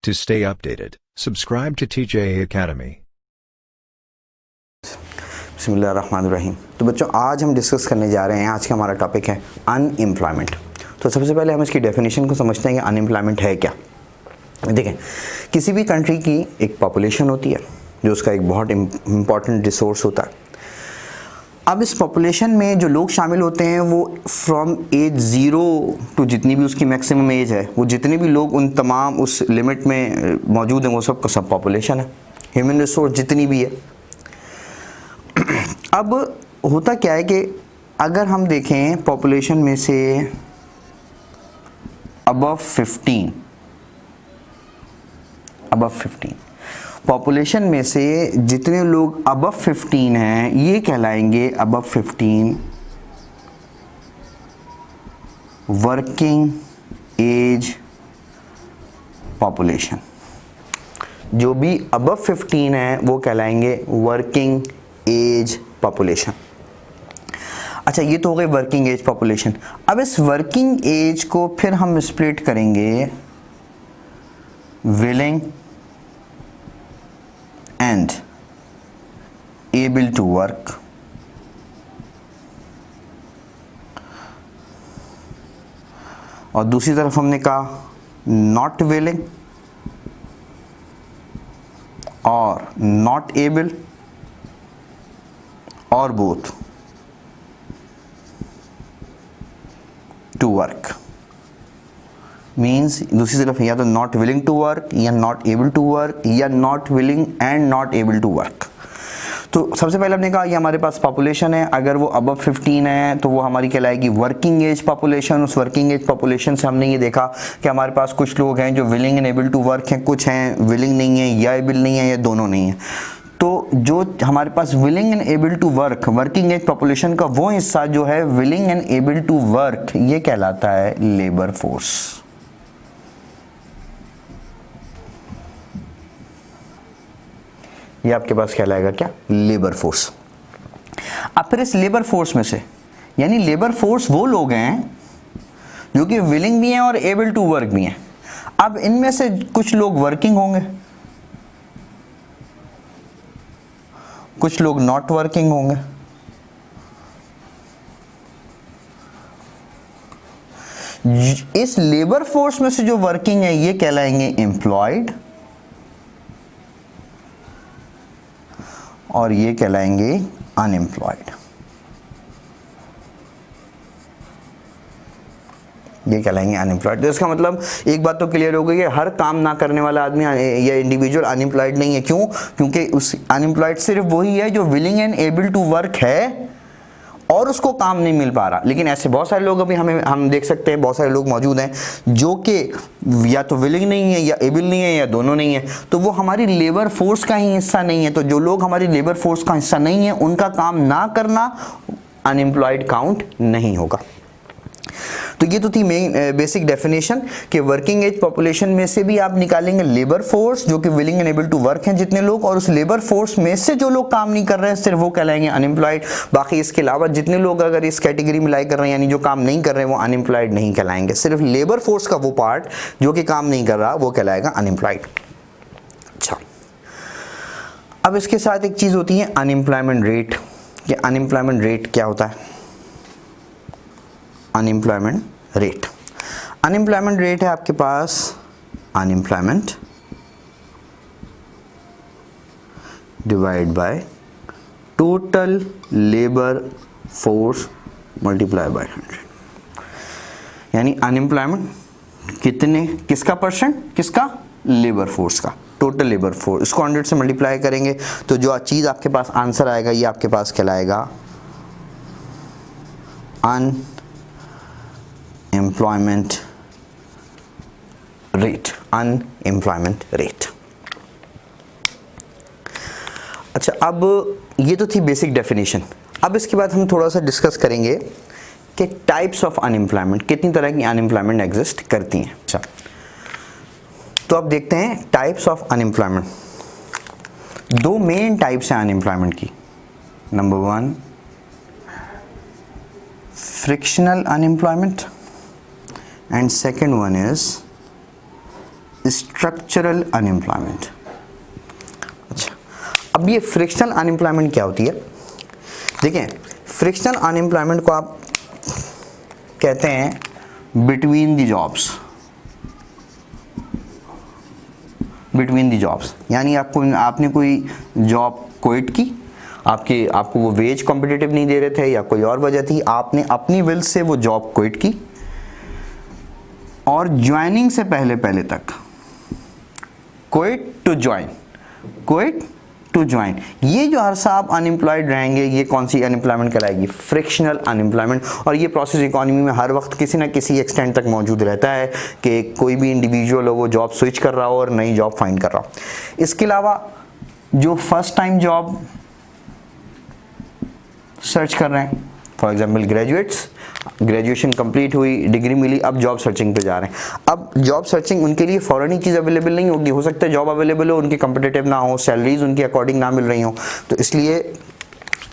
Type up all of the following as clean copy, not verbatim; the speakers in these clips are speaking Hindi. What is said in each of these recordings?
To stay updated, subscribe to TJA Academy. बिस्मिल्लाहिर्रहमानिर्रहीम। तो बच्चों, आज हम डिस्कस करने जा रहे हैं, आज का हमारा टॉपिक है अनएम्प्लॉयमेंट। तो सबसे पहले हम इसकी डेफिनेशन को समझते हैं कि अनएम्प्लॉयमेंट है क्या। देखें, किसी भी कंट्री की एक पॉपुलेशन होती है जो उसका एक बहुत इम्पॉर्टेंट रिसोर्स होता है। अब इस पॉपुलेशन में जो लोग शामिल होते हैं वो फ्रॉम एज 0 टू जितनी भी उसकी मैक्सिमम एज है, वो जितने भी लोग उन तमाम उस लिमिट में मौजूद हैं वो सब का सब पॉपुलेशन है, ह्यूमन रिसोर्स जितनी भी है। अब होता क्या है कि अगर हम देखें पॉपुलेशन में से अबव 15 पॉपुलेशन में से जितने लोग अबव 15 हैं ये कहलाएंगे अबव 15 वर्किंग एज पॉपुलेशन। जो भी अबव 15 है वो कहलाएंगे वर्किंग एज पॉपुलेशन। अच्छा, ये तो हो गई वर्किंग एज पॉपुलेशन। अब इस वर्किंग एज को फिर हम स्प्लिट करेंगे willing and able to work, और दूसरी तरफ हमने कहा नॉट विलिंग और नॉट एबल और बोथ टू वर्क। मीन्स दूसरी तरफ या तो नॉट विलिंग टू वर्क या नॉट एबल टू वर्क या not willing and not able to work. तो सबसे पहले हमने कहा ये हमारे पास पॉपुलेशन है, अगर वो अबव 15 है तो वो हमारी कहलाएगी वर्किंग एज पॉपुलेशन। उस वर्किंग एज पॉपुलेशन से हमने ये देखा कि हमारे पास कुछ लोग हैं जो willing and able to work हैं, कुछ हैं विलिंग नहीं है या एबल नहीं है या दोनों नहीं है। तो जो हमारे पास willing and able to work working age population का वो हिस्सा जो है willing and able to work, ये कहलाता है लेबर फोर्स। ये आपके पास कहलाएगा क्या, लेबर फोर्स। अब फिर इस लेबर फोर्स में से, यानी लेबर फोर्स वो लोग हैं जो कि विलिंग भी हैं और एबल टू वर्क भी हैं। अब इनमें से कुछ लोग वर्किंग होंगे, कुछ लोग नॉट वर्किंग होंगे। इस लेबर फोर्स में से जो वर्किंग है ये कहलाएंगे एम्प्लॉयड और ये कहलाएंगे अनएम्प्लॉयड। ये कहलाएंगे अनएम्प्लॉयड। तो इसका मतलब एक बात तो क्लियर हो गई है, हर काम ना करने वाला आदमी या इंडिविजुअल अनएम्प्लॉयड नहीं है। क्यों? क्योंकि उस अनएम्प्लॉयड सिर्फ वही है जो willing and able to work है और उसको काम नहीं मिल पा रहा। लेकिन ऐसे बहुत सारे लोग अभी हम देख सकते हैं, बहुत सारे लोग मौजूद हैं जो कि या तो विलिंग नहीं है या एबल नहीं है या दोनों नहीं है, तो वो हमारी लेबर फोर्स का ही हिस्सा नहीं है। तो जो लोग हमारी लेबर फोर्स का हिस्सा नहीं है उनका काम ना करना अनएम्प्लॉयड काउंट नहीं होगा। तो ये तो थी मेन बेसिक डेफिनेशन कि वर्किंग एज पॉपुलेशन में से भी आप निकालेंगे लेबर फोर्स जो कि willing and able to work हैं जितने लोग, और उस लेबर फोर्स में से जो लोग काम नहीं कर रहे हैं सिर्फ वो कहलाएंगे अनएम्प्लॉयड। बाकी इसके अलावा जितने लोग अगर इस कैटेगरी में लाई कर रहे हैं, यानी जो काम नहीं कर रहे हैं, वो अनएम्प्लॉयड नहीं कहलाएंगे। सिर्फ लेबर फोर्स का वो पार्ट जो कि काम नहीं कर रहा वो कहलाएगा अनएम्प्लॉयड। अच्छा, अब इसके साथ एक चीज होती है अनएम्प्लॉयमेंट रेट। कि अनएम्प्लॉयमेंट रेट क्या होता है? अनएम्प्लॉयमेंट रेट, अनएम्प्लॉयमेंट रेट है आपके पास unemployment divide by total labour force multiply by 100। यानी अनएम्प्लॉयमेंट किसका परसेंट, किसका, लेबर फोर्स का, टोटल लेबर फोर्स। इसको 100 से मल्टीप्लाई करेंगे तो जो चीज आपके पास आंसर आएगा ये आपके पास कहलाएगा अनएम्प्लॉयमेंट रेट, अनएम्प्लॉयमेंट रेट। अच्छा, अब ये तो थी बेसिक डेफिनेशन। अब इसके बाद हम थोड़ा सा डिस्कस करेंगे कि टाइप्स ऑफ अनएम्प्लॉयमेंट, कितनी तरह की अनएम्प्लॉयमेंट एग्जिस्ट करती हैं। अच्छा, तो अब देखते हैं टाइप्स ऑफ अनएम्प्लॉयमेंट। दो मेन टाइप्स हैं अनएम्प्लॉयमेंट की। Number 1 frictional unemployment and second one is structural unemployment. अच्छा, अब ये फ्रिक्शनल अनएम्प्लॉयमेंट क्या होती है? देखें, फ्रिक्शनल अनएम्प्लॉयमेंट को आप कहते हैं between the jobs. Between the jobs यानी आपने कोई जॉब क्विट की, आपको वो वेज कॉम्पिटिटिव नहीं दे रहे थे या कोई और वजह थी, आपने अपनी विल से वो जॉब क्विट की और ज्वाइनिंग से पहले तक क्विट टू ज्वाइन, ये जो अरसा आप अनएम्प्लॉयड रहेंगे, ये कौन सी अनएम्प्लॉयमेंट कहलाएगी? Frictional unemployment. और ये प्रोसेस इकोनॉमी में हर वक्त किसी ना किसी एक्सटेंट तक मौजूद रहता है कि कोई भी इंडिविजुअल हो वो जॉब स्विच कर रहा हो और नई जॉब फाइंड कर रहा हो। इसके अलावा जो फर्स्ट टाइम जॉब सर्च कर रहे हैं, फॉर एग्जाम्पल ग्रेजुएशन कंप्लीट हुई, डिग्री मिली, अब जॉब सर्चिंग पे जा रहे हैं। अब जॉब सर्चिंग उनके लिए फॉरन ही चीज़ अवेलेबल नहीं होगी, हो सकता है जॉब अवेलेबल हो, उनकी कंपिटिटिव ना हो, सैलरीज उनके अकॉर्डिंग ना मिल रही हो। तो इसलिए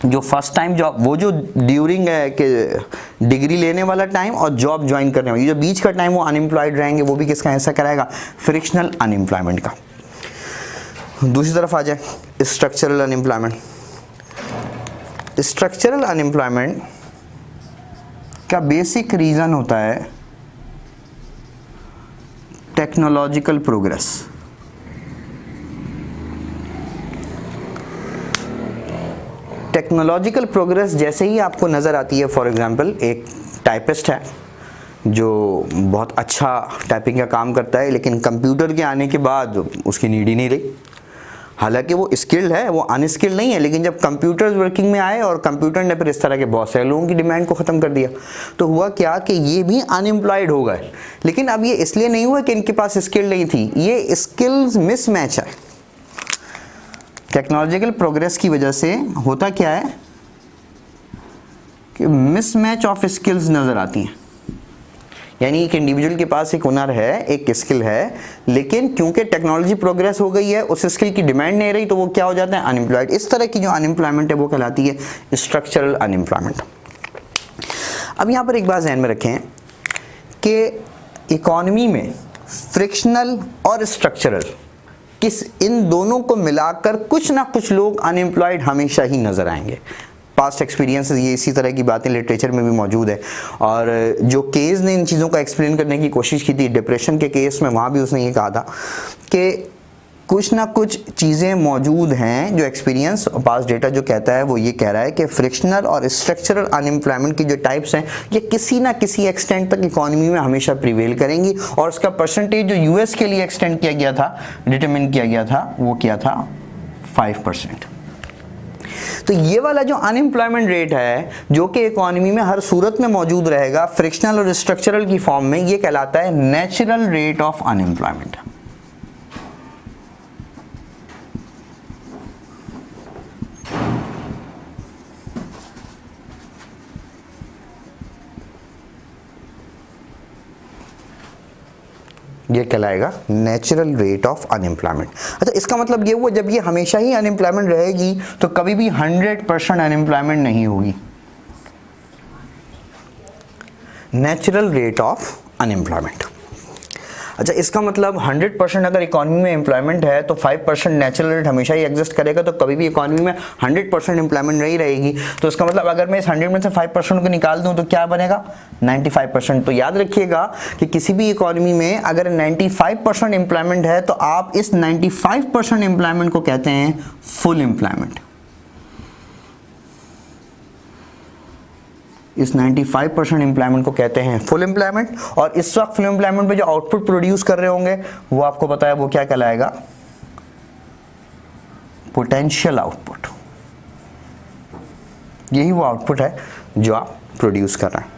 जो फर्स्ट टाइम जॉब, वो जो ड्यूरिंग है कि डिग्री लेने वाला टाइम और जॉब ज्वाइन करने वाला, ये जो बीच का टाइम वो अनएम्प्लॉयड रहेंगे, वो भी किसका हिस्सा कराएगा? फ्रिक्शनल अनएम्प्लॉयमेंट का। दूसरी तरफ आ जाए स्ट्रक्चरल अनएम्प्लॉयमेंट। स्ट्रक्चरल अनएम्प्लॉयमेंट का बेसिक रीज़न होता है टेक्नोलॉजिकल प्रोग्रेस। टेक्नोलॉजिकल प्रोग्रेस जैसे ही आपको नज़र आती है, फॉर एग्जांपल एक टाइपिस्ट है जो बहुत अच्छा टाइपिंग का काम करता है, लेकिन कंप्यूटर के आने के बाद उसकी नीड ही नहीं रही। हालांकि वो स्किल्ड है, वो अनस्किल्ड नहीं है, लेकिन जब कंप्यूटर्स वर्किंग में आए और कंप्यूटर ने फिर इस तरह के बहुत सारे लोगों की डिमांड को ख़त्म कर दिया, तो हुआ क्या कि ये भी अनएम्प्लॉयड हो गए। लेकिन अब ये इसलिए नहीं हुआ कि इनके पास स्किल नहीं थी, ये स्किल्स मिसमैच है। टेक्नोलॉजिकल प्रोग्रेस की वजह से होता क्या है कि मिसमैच ऑफ स्किल्स नज़र आती हैं। यानी एक इंडिविजुअल के पास एक हुनर है, एक स्किल है, लेकिन क्योंकि टेक्नोलॉजी प्रोग्रेस हो गई है, उस स्किल की डिमांड नहीं रही, तो वो क्या हो जाता है? अनएम्प्लॉयड। इस तरह की जो अनएम्प्लॉयमेंट है वो कहलाती है स्ट्रक्चरल अनएम्प्लॉयमेंट। अब यहाँ पर एक बात ध्यान में रखें कि इकोनॉमी में फ्रिक्शनल और स्ट्रक्चरल इन दोनों को मिलाकर कुछ ना कुछ लोग अनएम्प्लॉयड हमेशा ही नजर आएंगे। पास्ट एक्सपीरियंसेस ये इसी तरह की बातें लिटरेचर में भी मौजूद है। और जो केस ने इन चीज़ों का एक्सप्लेन करने की कोशिश की थी डिप्रेशन के केस में, वहाँ भी उसने ये कहा था कि कुछ ना कुछ चीज़ें मौजूद हैं, जो एक्सपीरियंस और पास्ट डेटा जो कहता है वो ये कह रहा है कि फ्रिक्शनल और स्ट्रक्चरल अनएम्प्लॉयमेंट की जो टाइप्स हैं ये किसी ना किसी एक्सटेंट तक इकोनॉमी में हमेशा प्रिवेल करेंगी। और उसका परसेंटेज जो यूएस के लिए एक्सटेंड किया गया था, डिटरमिन किया गया था, वो क्या था? 5%। तो ये वाला जो अनएम्प्लॉयमेंट रेट है जो कि इकोनॉमी में हर सूरत में मौजूद रहेगा फ्रिक्शनल और स्ट्रक्चरल की फॉर्म में, ये कहलाता है नेचुरल रेट ऑफ अनएम्प्लॉयमेंट। ये कहलाएगा नेचुरल रेट ऑफ अनएम्प्लॉयमेंट। अच्छा, इसका मतलब ये हुआ जब ये हमेशा ही अनएम्प्लॉयमेंट रहेगी तो कभी भी 100% अनएम्प्लॉयमेंट नहीं होगी। Natural rate of unemployment. अच्छा, इसका मतलब 100% अगर इकोनॉमी में एम्प्लॉयमेंट है तो 5% नेचुरल रेट हमेशा ही एग्जिस्ट करेगा, तो कभी भी इकोनॉमी में 100% एम्प्लॉयमेंट नहीं रहेगी। तो इसका मतलब अगर मैं इस 100 में से 5% को निकाल दूं तो क्या बनेगा? 95%। तो याद रखिएगा कि किसी भी इकोनॉमी में अगर 95% एम्प्लॉयमेंट है तो आप इस 95% एम्प्लॉयमेंट को कहते हैं फुल एम्प्लॉयमेंट। इस 95% एम्प्लॉयमेंट को कहते हैं फुल एम्प्लॉयमेंट। और इस वक्त फुल एम्प्लॉयमेंट में जो आउटपुट प्रोड्यूस कर रहे होंगे वो आपको पता है वो क्या कहलाएगा? Potential output. यही वो आउटपुट है जो आप प्रोड्यूस कर रहे हैं।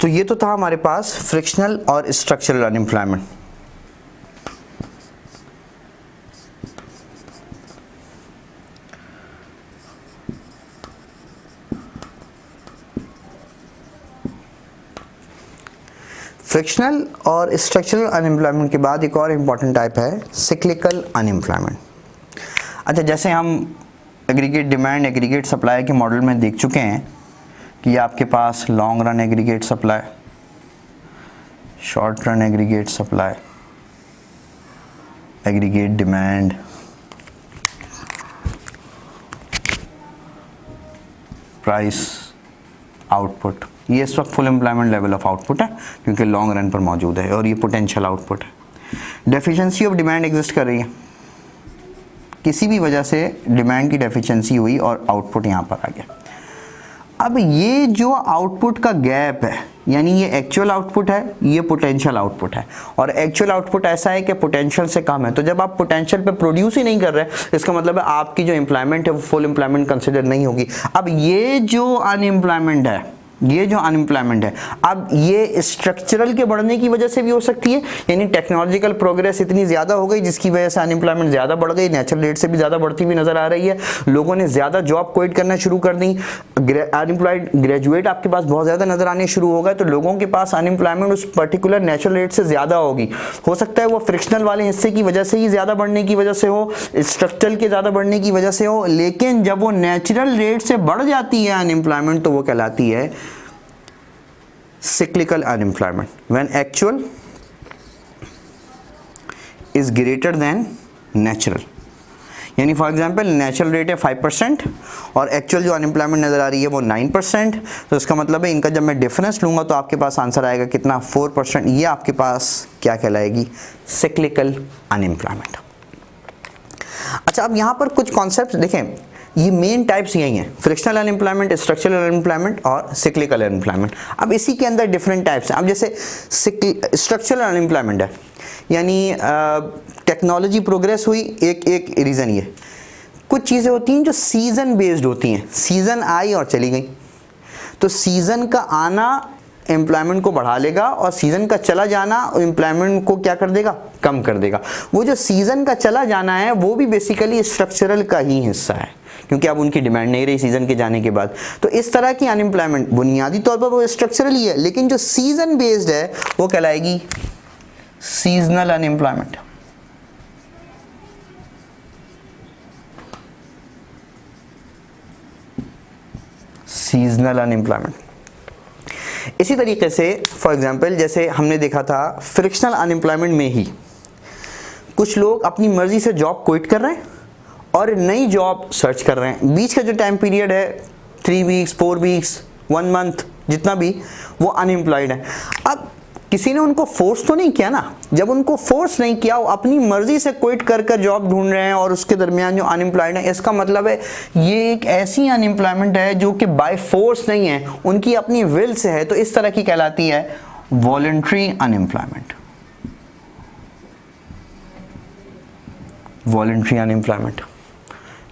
तो ये तो था हमारे पास फ्रिक्शनल और स्ट्रक्चरल अनएम्प्लॉयमेंट। फ्रिक्शनल और स्ट्रक्चरल अनएम्प्लॉयमेंट के बाद एक और इम्पॉर्टेंट टाइप है सिक्लिकल अनएम्प्लॉयमेंट। अच्छा, जैसे हम एग्रीगेट डिमांड एग्रीगेट सप्लाई के मॉडल में देख चुके हैं कि आपके पास long run aggregate supply, short run aggregate supply, aggregate demand, price, output. ये इस वक्त full employment level of output है क्योंकि लॉन्ग रन पर मौजूद है, और ये पोटेंशियल आउटपुट है। डेफिशिएंसी ऑफ डिमांड एग्जिस्ट कर रही है, किसी भी वजह से डिमांड की डेफिशिएंसी हुई और आउटपुट यहाँ पर आ गया। अब ये जो आउटपुट का गैप है, यानी ये एक्चुअल आउटपुट है, ये पोटेंशियल आउटपुट है, और एक्चुअल आउटपुट ऐसा है कि पोटेंशियल से कम है। तो जब आप पोटेंशियल पे प्रोड्यूस ही नहीं कर रहे, इसका मतलब है आपकी जो एम्प्लॉयमेंट है वो फुल एम्प्लॉयमेंट कंसिडर नहीं होगी। अब ये जो अनएम्प्लॉयमेंट है, ये जो अनएम्प्लॉयमेंट है, अब ये स्ट्रक्चरल के बढ़ने की वजह से भी हो सकती है, यानी टेक्नोलॉजिकल प्रोग्रेस इतनी ज़्यादा हो गई जिसकी वजह से अनएम्प्लॉयमेंट ज़्यादा बढ़ गई, नेचुरल रेट से भी ज़्यादा बढ़ती हुई नज़र आ रही है। लोगों ने ज़्यादा जॉब क्विट करना शुरू कर दी, अनएम्प्लॉयड ग्रेजुएट आपके पास बहुत ज़्यादा नज़र आने शुरू हो गए, तो लोगों के पास अनएम्प्लॉयमेंट उस पर्टिकुलर नेचुरल रेट से ज़्यादा होगी। हो सकता है वो फ्रिक्शनल वाले हिस्से की वजह से ही ज़्यादा बढ़ने की वजह से हो, स्ट्रक्चरल के ज़्यादा बढ़ने की वजह से हो, लेकिन जब वो नेचुरल रेट से बढ़ जाती है अनएम्प्लॉयमेंट, तो वो कहलाती है cyclical unemployment, when actual is greater than natural। यानी फॉर एग्जांपल नेचुरल रेट है 5% और एक्चुअल जो अनएम्प्लॉयमेंट नज़र आ रही है वो 9%, तो इसका मतलब है इनका जब मैं डिफरेंस लूँगा तो आपके पास आंसर आएगा कितना, 4%। ये आपके पास क्या कहलाएगी, सिक्लिकल अनएम्प्लॉयमेंट। अच्छा, अब यहाँ पर कुछ कॉन्सेप्ट देखें, ये मेन टाइप्स यही हैं, फ्रिक्शनल अनएम्प्लॉयमेंट, स्ट्रक्चरल अनएम्प्लॉयमेंट और सिक्लिकल अनएम्प्लॉयमेंट। अब इसी के अंदर डिफरेंट टाइप्स हैं। अब जैसे स्ट्रक्चरल अनएम्प्लॉयमेंट है, यानी टेक्नोलॉजी प्रोग्रेस हुई, एक रीज़न ये। कुछ चीज़ें होती हैं जो सीज़न बेस्ड होती हैं, सीज़न आई और चली गई, तो सीज़न का आना एम्प्लॉयमेंट को बढ़ा लेगा और सीज़न का चला जाना एम्प्लॉयमेंट को क्या कर देगा, कम कर देगा। वो जो सीज़न का चला जाना है वो भी बेसिकली स्ट्रक्चरल का ही हिस्सा है, क्योंकि अब उनकी डिमांड नहीं रही सीज़न के जाने के बाद। तो इस तरह की अनएम्प्लॉयमेंट बुनियादी तौर पर वो स्ट्रक्चरल ही है, लेकिन जो सीज़न बेस्ड है वो कहलाएगी सीजनल अनएम्प्लॉयमेंट। Seasonal unemployment. इसी तरीके से फॉर एग्जांपल जैसे हमने देखा था फ्रिक्शनल अनएम्प्लॉयमेंट में ही कुछ लोग अपनी मर्जी से जॉब क्विट कर रहे हैं और नई जॉब सर्च कर रहे हैं। बीच का जो टाइम पीरियड है 3 वीक्स, 4 वीक्स, 1 मंथ, जितना भी, वो अनएम्प्लॉयड है। अब किसी ने उनको फोर्स तो नहीं किया ना, जब उनको फोर्स नहीं किया, वो अपनी मर्जी से क्विट कर कर जॉब ढूंढ रहे हैं और उसके दरमियान जो अनएम्प्लॉयड है, इसका मतलब है ये एक ऐसी अनएम्प्लॉयमेंट है जो कि बाय फोर्स नहीं है, उनकी अपनी विल से है। तो इस तरह की कहलाती है वॉलंटरी अनएम्प्लॉयमेंट। वॉलंटरी अनएम्प्लॉयमेंट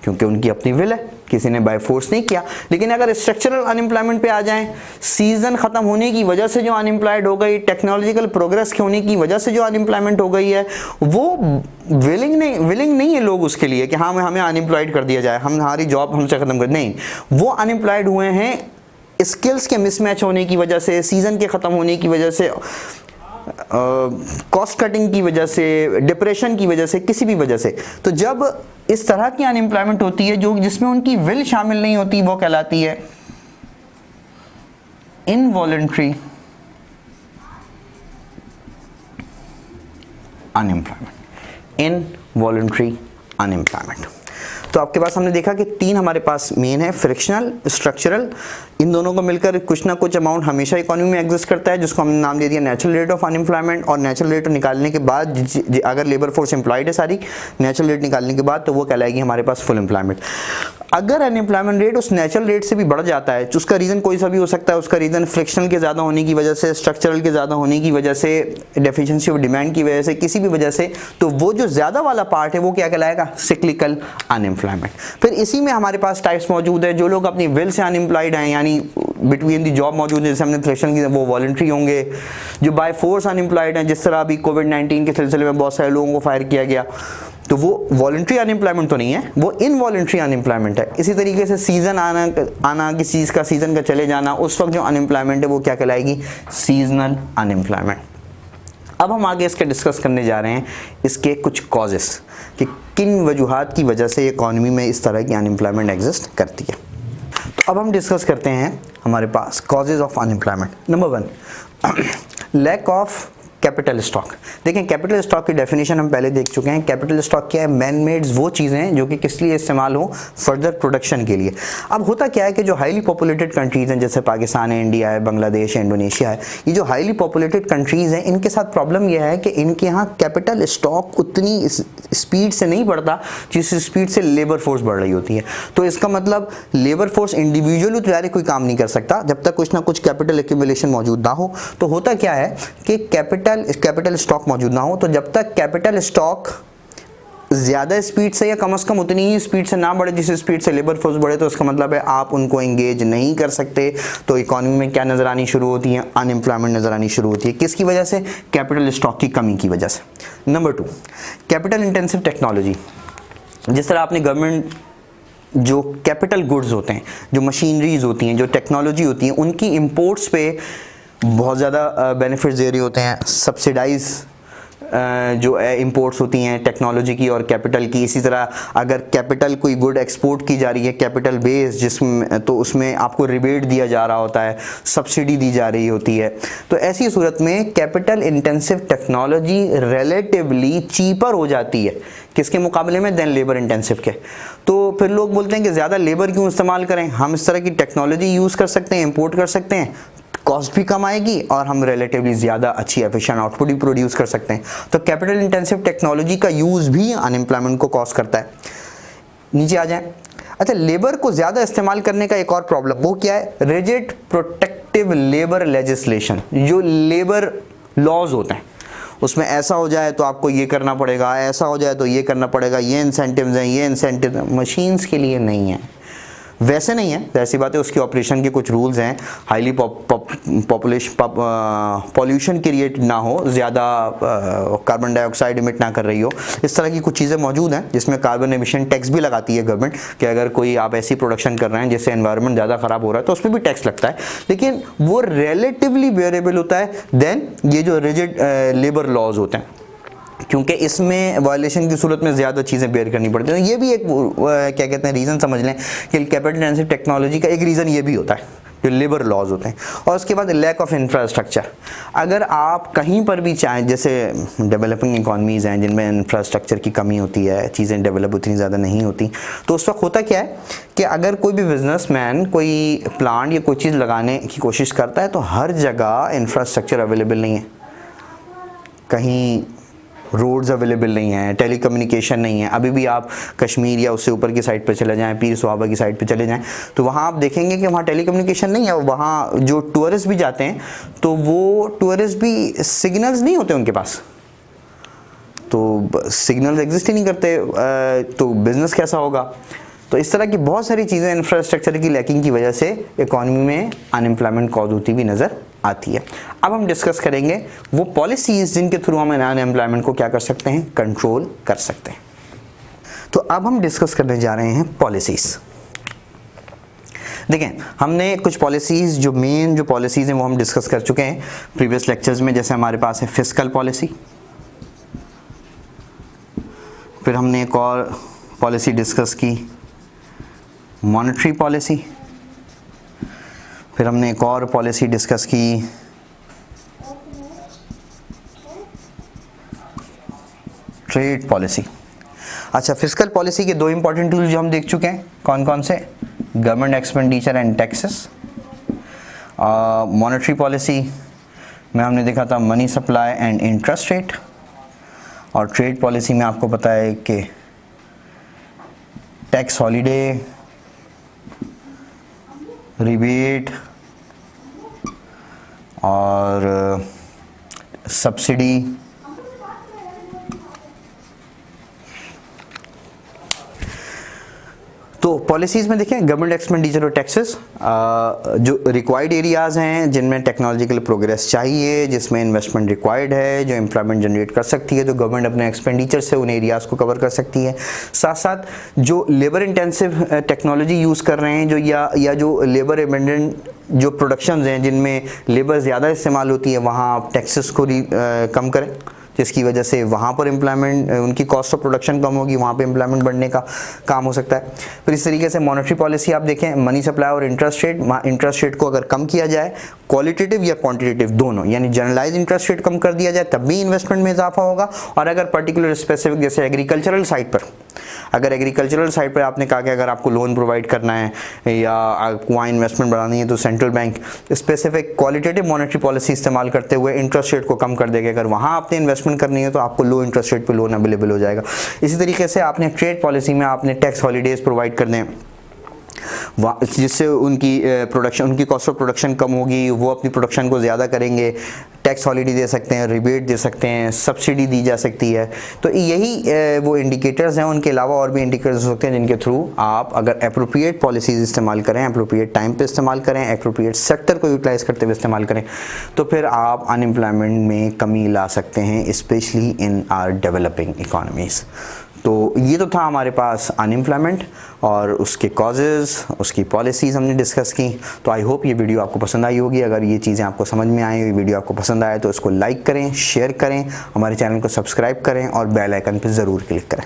क्योंकि उनकी अपनी विल है, किसी ने बाय फोर्स नहीं किया। लेकिन अगर स्ट्रक्चरल अनएम्प्लॉयमेंट पे आ जाएं, सीजन खत्म होने की वजह से जो अनएम्प्लॉयड हो गई, टेक्नोलॉजिकल प्रोग्रेस के होने की वजह से जो अनएम्प्लॉयमेंट हो गई है, वो विलिंग नहीं है लोग उसके लिए कि हाँ हमें अनएम्प्लॉयड कर दिया जाए, हम हमारी जॉब हमसे खत्म कर, नहीं, वो अनएम्प्लॉयड हुए हैं स्किल्स के मिसमैच होने की वजह से, सीजन के ख़त्म होने की वजह से, कॉस्ट कटिंग की वजह से, डिप्रेशन की वजह से, किसी भी वजह से। तो जब इस तरह की अनएम्प्लॉयमेंट होती है जो जिसमें उनकी विल शामिल नहीं होती, वो कहलाती है इनवॉलंटरी अनएम्प्लॉयमेंट। Involuntary unemployment. तो आपके पास हमने देखा कि 3 हमारे पास मेन है, फ्रिक्शनल, स्ट्रक्चरल। इन दोनों को मिलकर कुछ ना कुछ अमाउंट हमेशा इकोनॉमी में एग्जिस्ट करता है, जिसको हमने नाम दे दिया नेचुरल रेट ऑफ अनएम्प्लॉयमेंट। और नेचुरल रेट निकालने के बाद अगर लेबर फोर्स एम्प्लॉयड है सारी, नेचुरल रेट निकालने के बाद, तो वो कहलाएगी हमारे पास फुल एम्प्लॉयमेंट। अगर अनएम्प्लॉयमेंट रेट उस नेचुरल रेट से भी बढ़ जाता है, तो उसका रीज़न कोई सा भी हो सकता है। उसका रीज़न फ्रिक्शनल के ज़्यादा होने की वजह से, स्ट्रक्चरल के ज़्यादा होने की वजह से, डेफिशिएंसी ऑफ डिमांड की वजह से, किसी भी वजह से, तो वो जो ज़्यादा वाला पार्ट है वो क्या कहलाएगा, सिक्लिकल अनएम्प्लॉयमेंट। फिर इसी में हमारे पास टाइप्स मौजूद है। जो लोग अपनी विल से अनएम्प्लॉयड हैं, यानी बिटवीन दी जॉब मौजूद है, जैसे हमने फ्रिक्शनल की, वो वॉलंटरी होंगे। जो बाय फोर्स अनएम्प्लॉयड हैं, जिस तरह अभी कोविड-19 के सिलसिले में बहुत सारे लोगों को फायर किया गया, तो वो वॉलंटरी अनएम्प्लॉयमेंट तो नहीं है, वो इनवॉलंटरी अनएम्प्लॉयमेंट है। इसी तरीके से सीजन आना किसी चीज़ का, सीजन का चले जाना, उस वक्त जो अनएम्प्लॉयमेंट है वो क्या कहलाएगी, सीजनल अनएम्प्लॉयमेंट। अब हम आगे इसके डिस्कस करने जा रहे हैं इसके कुछ कॉजेस, कि किन वजूहात की वजह से इकॉनमी में इस तरह की अनएम्प्लॉयमेंट एग्जिस्ट करती है। तो अब हम डिस्कस करते हैं हमारे पास causes of unemployment. Number 1, lack of capital stock. देखें कैपिटल स्टॉक की डेफिनेशन हम पहले देख चुके हैं। कैपिटल स्टॉक क्या है? मैन मेड्स वो चीज़ें हैं जो कि किस लिए इस्तेमाल हो? फर्दर प्रोडक्शन के लिए। अब होता क्या है कि जो हाईली पॉपुलेटेड कंट्रीज़ हैं जैसे पाकिस्तान है, इंडिया है, बांग्लादेश है, इंडोनेशिया है, ये जो हाईली पॉपुलेटेड कंट्रीज़ हैं इनके साथ प्रॉब्लम यह है कि इनके यहाँ कैपिटल स्टॉक उतनी स्पीड से नहीं बढ़ता जिस स्पीड से लेबर फोर्स बढ़ रही होती है। तो इसका मतलब लेबर फोर्स इंडिविजुअली तो यार कोई काम नहीं कर सकता जब तक कुछ ना कुछ कैपिटल एक्यूमुलेशन मौजूद ना हो। तो होता क्या है कि कैपिटल स्टॉक मौजूद ना हो, तो जब तक कैपिटल स्टॉक ज़्यादा स्पीड से या कम से कम उतनी ही स्पीड से ना बढ़े जिस स्पीड से लेबर फोर्स बढ़े, तो इसका मतलब है आप उनको एंगेज नहीं कर सकते। तो इकोनॉमी में क्या नज़र आनी शुरू होती है? अनएम्प्लॉयमेंट नज़र आनी शुरू होती है। किसकी वजह से? कैपिटल स्टॉक की कमी की वजह से। Number 2, capital intensive technology. जिस तरह आपने गवर्नमेंट जो कैपिटल गुड्स होते हैं, जो मशीनरीज होती हैं, जो टेक्नोलॉजी होती हैं, उनकी इंपोर्ट्स पे बहुत ज़्यादा बेनिफिट्स दे रही होते हैं, सब्सिडाइज जो इंपोर्ट्स होती हैं टेक्नोलॉजी की और कैपिटल की। इसी तरह अगर कैपिटल कोई गुड एक्सपोर्ट की जा रही है कैपिटल बेस जिसमें, तो उसमें आपको रिबेट दिया जा रहा होता है, सब्सिडी दी जा रही होती है। तो ऐसी सूरत में capital intensive technology relatively cheaper हो जाती है किसके मुकाबले में? देन लेबर इंटेंसिव के। तो फिर लोग बोलते हैं कि ज़्यादा लेबर क्यों इस्तेमाल करें, हम इस तरह की टेक्नोलॉजी यूज़ कर सकते हैं, इंपोर्ट कर सकते हैं, कॉस्ट भी कम आएगी और हम रिलेटिवली ज़्यादा अच्छी एफिशिएंट आउटपुट भी प्रोड्यूस कर सकते हैं। तो कैपिटल इंटेंसिव टेक्नोलॉजी का यूज़ भी अनएम्प्लॉयमेंट को कॉज करता है। नीचे आ जाएं। अच्छा, लेबर को ज़्यादा इस्तेमाल करने का एक और प्रॉब्लम वो क्या है? Rigid protective labour legislation. जो लेबर लॉज होते हैं उसमें ऐसा हो जाए तो आपको ये करना पड़ेगा, ऐसा हो जाए तो ये करना पड़ेगा, ये इंसेंटिव्स हैं, ये इंसेंटिव मशीन्स के लिए नहीं है। वैसे नहीं है, ऐसी बात है, उसकी ऑपरेशन के कुछ रूल्स हैं, हाईली पॉल्यूशन क्रिएट ना हो, ज़्यादा कार्बन डाइऑक्साइड इमिट ना कर रही हो, इस तरह की कुछ चीज़ें मौजूद हैं जिसमें कार्बन एमिशन टैक्स भी लगाती है गवर्नमेंट कि अगर कोई आप ऐसी प्रोडक्शन कर रहे हैं जिससे एनवायरनमेंट ज़्यादा ख़राब हो रहा है तो उस पर भी टैक्स लगता है, लेकिन वो रिलेटिवली बेयरेबल होता है देन ये जो रिजिड लेबर लॉज होते हैं, क्योंकि इसमें वायलेशन की सूरत में ज़्यादा चीज़ें बेयर करनी पड़ती हैं। ये भी एक क्या कहते हैं रीज़न समझ लें कि कैपिटल इंटेंसिव टेक्नोलॉजी का एक रीज़न ये भी होता है जो लेबर लॉज होते हैं। और उसके बाद लैक ऑफ इंफ्रास्ट्रक्चर। अगर आप कहीं पर भी चाहें, जैसे डेवलपिंग इकॉनमीज़ हैं जिनमें इंफ्रास्ट्रक्चर की कमी होती है, चीज़ें डेवलप उतनी ज़्यादा नहीं होती, तो उस वक्त होता क्या है कि अगर कोई भी बिजनेसमैन कोई प्लांट या कोई चीज़ लगाने की कोशिश करता है तो हर जगह इंफ्रास्ट्रक्चर अवेलेबल नहीं है, कहीं रोड्स अवेलेबल नहीं है, टेलीकम्युनिकेशन नहीं है। अभी भी आप कश्मीर या उससे ऊपर की साइड पर चले जाएं, पीर सुहाबा की साइड पे चले जाएं, तो वहाँ आप देखेंगे कि वहाँ टेलीकम्युनिकेशन नहीं है। वहाँ जो टूरिस्ट भी जाते हैं तो वो टूरिस्ट भी सिग्नल्स नहीं होते उनके पास, तो सिग्नल्स एग्जिस्ट ही नहीं करते, तो बिज़नेस कैसा होगा? तो इस तरह की बहुत सारी चीज़ें इंफ्रास्ट्रक्चर की लैकिंग की वजह से इकॉनमी में अनएम्प्लॉयमेंट कॉज होती भी नज़र आती है। अब हम डिस्कस करेंगे वो पॉलिसीज़ जिनके थ्रू हम अनएम्प्लॉयमेंट को क्या कर सकते हैं? कंट्रोल कर सकते हैं। तो अब हम डिस्कस करने जा रहे हैं पॉलिसीज़। देखें, हमने कुछ पॉलिसीज़ जो मेन जो पॉलिसीज़ हैं वो हम डिस्कस कर चुके हैं प्रीवियस लेक्चर्स में। जैसे हमारे पास है फिस्कल पॉलिसी, फिर हमने एक और पॉलिसी डिस्कस की मॉनेटरी पॉलिसी, फिर हमने एक और पॉलिसी डिस्कस की ट्रेड पॉलिसी। अच्छा, फिस्कल पॉलिसी के दो इंपॉर्टेंट टूल जो हम देख चुके हैं, कौन कौन से? Government expenditure and taxes. Monetary policy में हमने देखा था money supply and interest rate, और ट्रेड पॉलिसी में आपको पता है कि टैक्स हॉलीडे, रिबेट और सब्सिडी। तो पॉलिसीज़ में देखें गवर्नमेंट एक्सपेंडिचर और टैक्सेस, जो रिक्वायर्ड एरियाज़ हैं जिनमें टेक्नोलॉजिकल प्रोग्रेस चाहिए, जिसमें इन्वेस्टमेंट रिक्वायर्ड है, जो एम्प्लॉयमेंट जनरेट कर सकती है, तो गवर्नमेंट अपने एक्सपेंडिचर से उन एरियाज़ को कवर कर सकती है। साथ साथ जो लेबर इंटेंसिव टेक्नोलॉजी यूज़ कर रहे हैं जो या जो लेबर एबेंडेंट जो प्रोडक्शंस हैं जिनमें लेबर ज़्यादा इस्तेमाल होती है, वहाँ आप टैक्सेस को कम करें, जिसकी वजह से वहाँ पर एम्प्लॉयमेंट, उनकी कॉस्ट ऑफ प्रोडक्शन कम होगी, वहाँ पे एम्प्लॉयमेंट बढ़ने का काम हो सकता है। फिर इस तरीके से मॉनेटरी पॉलिसी आप देखें, मनी सप्लाई और इंटरेस्ट रेट को अगर कम किया जाए, क्वालिटेटिव या क्वांटिटेटिव दोनों, यानी जनरलाइज इंटरेस्ट रेट कम कर दिया जाए तब भी इन्वेस्टमेंट में इजाफा होगा। और अगर पर्टिकुलर स्पेसिफिक जैसे एग्रीकल्चरल साइड पर, अगर एग्रीकल्चरल साइड पर आपने कहा कि अगर आपको लोन प्रोवाइड करना है या आपको वहाँ इन्वेस्टमेंट बढ़ानी है तो central bank specific qualitative monetary policy इस्तेमाल करते हुए इंटरेस्ट रेट को कम कर देगा। अगर वहाँ आपने इन्वेस्टमेंट करनी है तो आपको लो इंटरेस्ट रेट पे लोन अवेलेबल हो जाएगा। इसी तरीके से आपने ट्रेड पॉलिसी में आपने टैक्स हॉलीडेज प्रोवाइड कर दें जिससे उनकी प्रोडक्शन, उनकी कॉस्ट ऑफ प्रोडक्शन कम होगी, वो अपनी प्रोडक्शन को ज़्यादा करेंगे। टैक्स हॉलीडे दे सकते हैं, रिबेट दे सकते हैं, सब्सिडी दी जा सकती है। तो यही वो इंडिकेटर्स हैं। उनके अलावा और भी इंडिकेटर्स हो सकते हैं जिनके थ्रू आप अगर एप्रोप्रिएट पॉलिसीज़ इस्तेमाल करें, एप्रोप्रिएट टाइम पे इस्तेमाल करें, एप्रोप्रिएट सेक्टर को यूटिलाइज करते हुए इस्तेमाल करें तो फिर आप अनएम्प्लॉयमेंट में कमी ला सकते हैं, specially in are developing economies. तो ये तो था हमारे पास अनएम्प्लॉयमेंट और उसके कॉजेज़, उसकी पॉलिसीज़ हमने डिस्कस की। तो आई होप ये वीडियो आपको पसंद आई होगी। अगर ये चीज़ें आपको समझ में आई, ये वीडियो आपको पसंद आए तो इसको लाइक करें, शेयर करें, हमारे चैनल को सब्सक्राइब करें और बेल आइकन पर ज़रूर क्लिक करें।